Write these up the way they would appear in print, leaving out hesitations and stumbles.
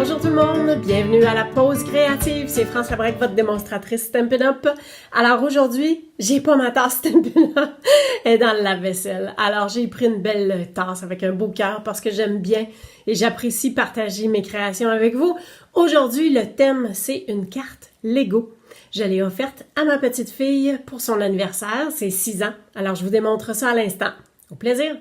Bonjour tout le monde, bienvenue à la pause créative, c'est France Labrec, votre démonstratrice Stampin' Up. Alors aujourd'hui, j'ai pas ma tasse Stampin' Up, elle est dans le lave-vaisselle. Alors j'ai pris une belle tasse avec un beau cœur parce que j'aime bien et j'apprécie partager mes créations avec vous. Aujourd'hui, le thème, c'est une carte Lego. Je l'ai offerte à ma petite fille pour son anniversaire, c'est 6 ans. Alors je vous démontre ça à l'instant. Au plaisir!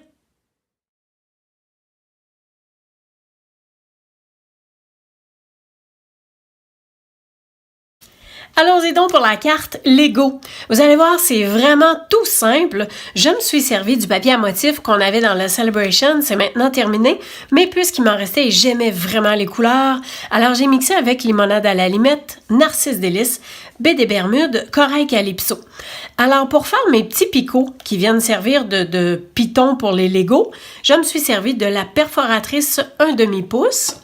Allons-y donc pour la carte Lego. Vous allez voir, c'est vraiment tout simple. Je me suis servi du papier à motifs qu'on avait dans la Celebration. C'est maintenant terminé. Mais puisqu'il m'en restait et j'aimais vraiment les couleurs, alors j'ai mixé avec limonade à la limette, narcisse délice, baie des Bermudes, corail calypso. Alors pour faire mes petits picots qui viennent servir de pitons pour les Lego, je me suis servi de la perforatrice 1/2 pouce.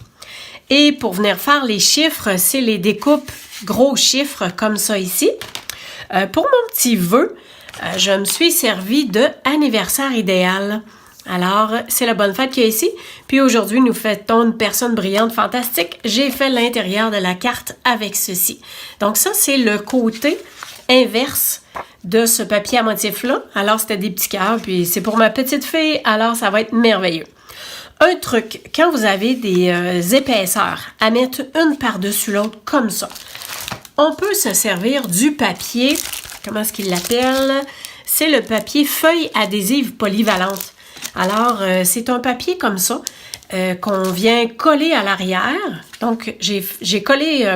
Et pour venir faire les chiffres, c'est les découpes gros chiffres comme ça ici. Pour mon petit vœu, je me suis servi de anniversaire idéal. Alors, c'est la bonne fête qu'il y a ici. Puis aujourd'hui, nous fêtons une personne brillante, fantastique. J'ai fait l'intérieur de la carte avec ceci. Donc ça, c'est le côté inverse de ce papier à motif-là. Alors, c'était des petits cœurs, puis c'est pour ma petite fille. Alors, ça va être merveilleux. Un truc, quand vous avez des épaisseurs à mettre une par-dessus l'autre comme ça, on peut se servir du papier, comment est-ce qu'il l'appelle? C'est le papier feuille adhésive polyvalente. Alors, c'est un papier comme ça qu'on vient coller à l'arrière. Donc, j'ai collé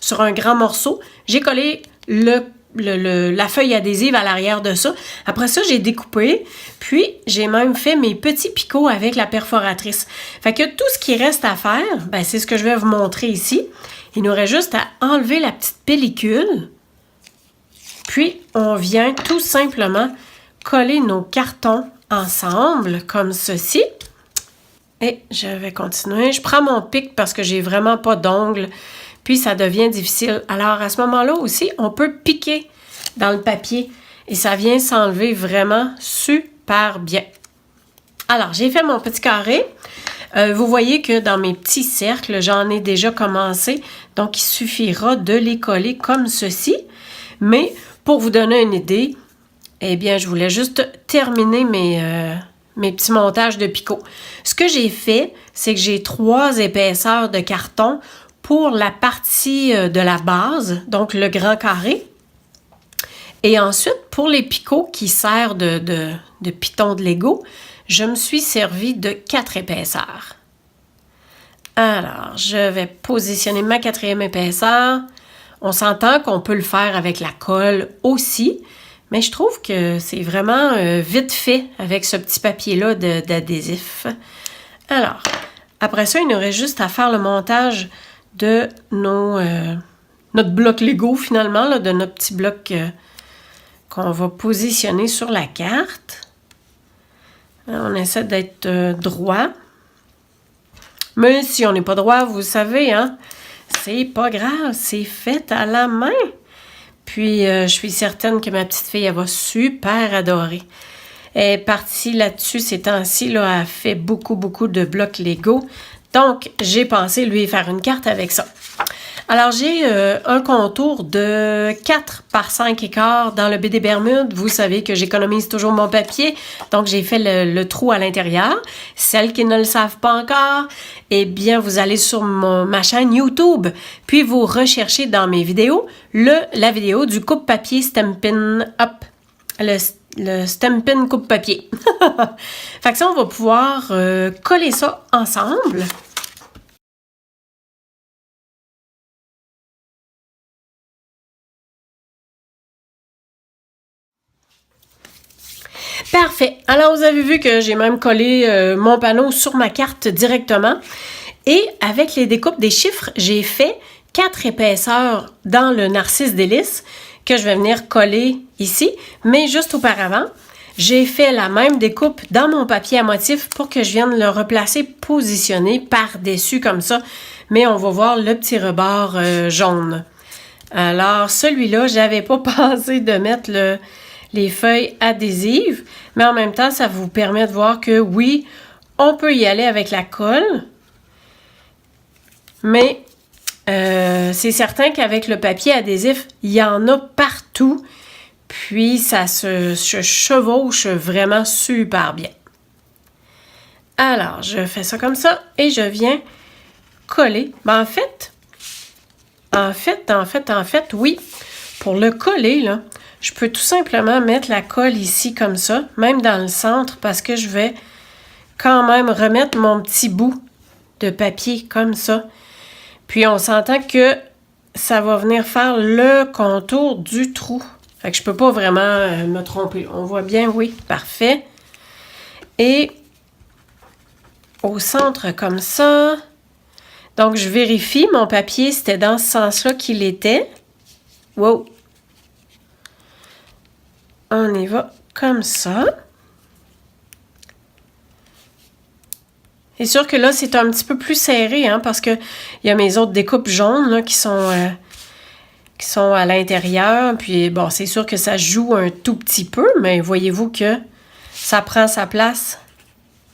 sur un grand morceau, j'ai collé la feuille adhésive à l'arrière de ça. Après ça, j'ai découpé, puis j'ai même fait mes petits picots avec la perforatrice. Fait que tout ce qui reste à faire, ben, c'est ce que je vais vous montrer ici. Il nous reste juste à enlever la petite pellicule, puis on vient tout simplement coller nos cartons ensemble, comme ceci. Et je vais continuer. Je prends mon pic parce que j'ai vraiment pas d'ongles. Puis ça devient difficile. Alors, à ce moment-là aussi, on peut piquer dans le papier et ça vient s'enlever vraiment super bien. Alors, j'ai fait mon petit carré. Vous voyez que dans mes petits cercles, j'en ai déjà commencé. Donc, il suffira de les coller comme ceci. Mais pour vous donner une idée, eh bien, je voulais juste terminer mes petits montages de picot. Ce que j'ai fait, c'est que j'ai 3 épaisseurs de carton pour la partie de la base, donc le grand carré. Et ensuite, pour les picots qui servent de pitons de Lego, je me suis servi de 4 épaisseurs. Alors, je vais positionner ma 4e épaisseur. On s'entend qu'on peut le faire avec la colle aussi, mais je trouve que c'est vraiment vite fait avec ce petit papier-là d'adhésif. Alors, après ça, il nous reste juste à faire le montage de notre bloc Lego finalement, là, de notre petit bloc qu'on va positionner sur la carte. On essaie d'être droit. Mais si on n'est pas droit, vous savez, hein, c'est pas grave, c'est fait à la main. Puis, je suis certaine que ma petite fille, elle va super adorer. Elle est partie là-dessus ces temps-ci, là, elle fait beaucoup de blocs Lego. Donc, j'ai pensé lui faire une carte avec ça. Alors, j'ai un contour de 4 par 5 écarts dans le baie des Bermudes. Vous savez que j'économise toujours mon papier. Donc, j'ai fait le trou à l'intérieur. Celles qui ne le savent pas encore, eh bien, vous allez sur ma chaîne YouTube. Puis, vous recherchez dans mes vidéos la vidéo du coupe-papier Stampin' Up. Le Stampin' coupe-papier. Fait que ça, on va pouvoir coller ça ensemble. Parfait. Alors, vous avez vu que j'ai même collé mon panneau sur ma carte directement. Et avec les découpes des chiffres, j'ai fait 4 épaisseurs dans le narcisse délice que je vais venir coller ici. Mais juste auparavant, j'ai fait la même découpe dans mon papier à motif pour que je vienne le replacer positionné par-dessus comme ça. Mais on va voir le petit rebord jaune. Alors, celui-là, j'avais pas pensé de mettre les feuilles adhésives, mais en même temps, ça vous permet de voir que oui, on peut y aller avec la colle. mais c'est certain qu'avec le papier adhésif, il y en a partout. Puis, ça se chevauche vraiment super bien. Alors, je fais ça comme ça et je viens coller. Ben, en fait, oui. Pour le coller, là, je peux tout simplement mettre la colle ici comme ça, même dans le centre, parce que je vais quand même remettre mon petit bout de papier comme ça. Puis, on s'entend que ça va venir faire le contour du trou. Fait que je peux pas vraiment me tromper. On voit bien, oui, parfait. Et au centre comme ça. Donc, je vérifie mon papier, c'était dans ce sens-là qu'il était. Wow! On y va comme ça. C'est sûr que là, c'est un petit peu plus serré, hein, parce que il y a mes autres découpes jaunes là, qui sont à l'intérieur. Puis, bon, c'est sûr que ça joue un tout petit peu, mais voyez-vous que ça prend sa place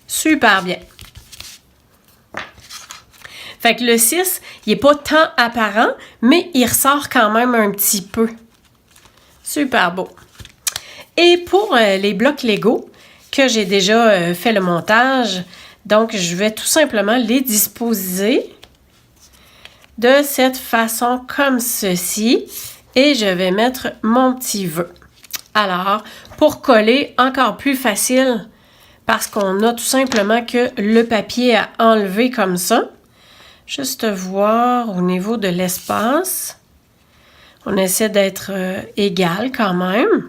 super bien. Fait que le 6, il n'est pas tant apparent, mais il ressort quand même un petit peu. Super beau. Et pour les blocs Lego, que j'ai déjà fait le montage, donc je vais tout simplement les disposer de cette façon comme ceci. Et je vais mettre mon petit vœu. Alors, pour coller, encore plus facile, parce qu'on a tout simplement que le papier à enlever comme ça. Juste voir au niveau de l'espace. On essaie d'être égal quand même.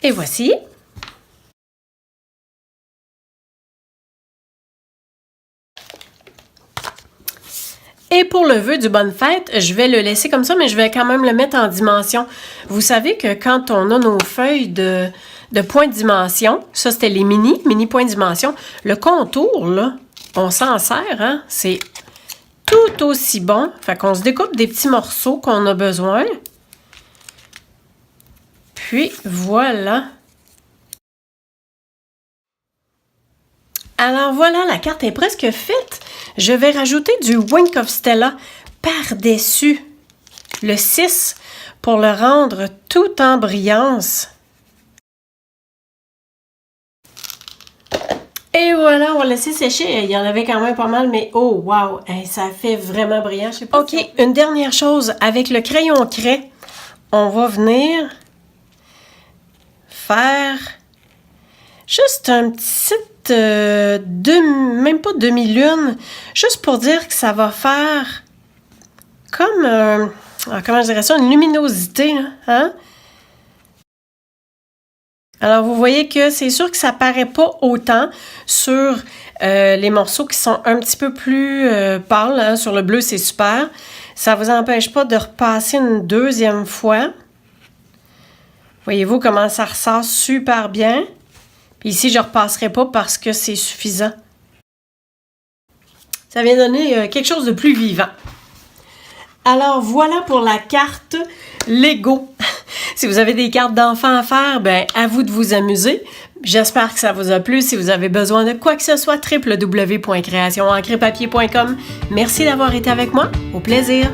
Et voici. Et pour le vœu du bonne fête, je vais le laisser comme ça, mais je vais quand même le mettre en dimension. Vous savez que quand on a nos feuilles de points de dimension, ça c'était les mini points de dimension, le contour, là, on s'en sert, hein? C'est tout aussi bon. Fait qu'on se découpe des petits morceaux qu'on a besoin. Puis, voilà. Alors voilà, la carte est presque faite. Je vais rajouter du Wink of Stella par-dessus le 6 pour le rendre tout en brillance. Et voilà, on va laisser sécher. Il y en avait quand même pas mal, mais oh wow, ça fait vraiment brillant. Je sais pas. OK, une dernière chose. Avec le crayon craie, on va venir faire juste un petit même pas demi-lune, juste pour dire que ça va faire comme, comment je dirais ça, une luminosité, là, hein? Alors, vous voyez que c'est sûr que ça paraît pas autant sur les morceaux qui sont un petit peu plus pâles. Hein? Sur le bleu, c'est super. Ça ne vous empêche pas de repasser une deuxième fois. Voyez-vous comment ça ressort super bien. Puis ici, je ne repasserai pas parce que c'est suffisant. Ça vient donner quelque chose de plus vivant. Alors, voilà pour la carte Lego. Si vous avez des cartes d'enfants à faire, ben à vous de vous amuser. J'espère que ça vous a plu. Si vous avez besoin de quoi que ce soit, www.creationencrepapier.com. Merci d'avoir été avec moi. Au plaisir.